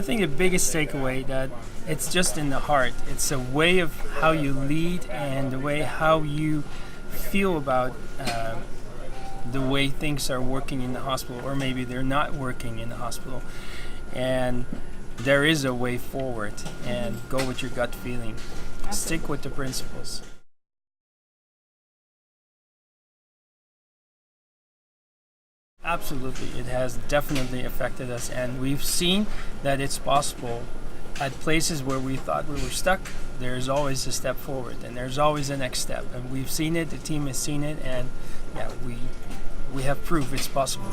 think the biggest takeaway that it's just in the heart. It's a way of how you lead and the way how you feel about the way things are working in the hospital, or maybe they're not working in the hospital. And there is a way forward, and go with your gut feeling. Stick with the principles. Absolutely, it has definitely affected us, and we've seen that it's possible. At places where we thought we were stuck, there's always a step forward, and there's always a next step. And we've seen it, the team has seen it, and yeah, we have proof it's possible.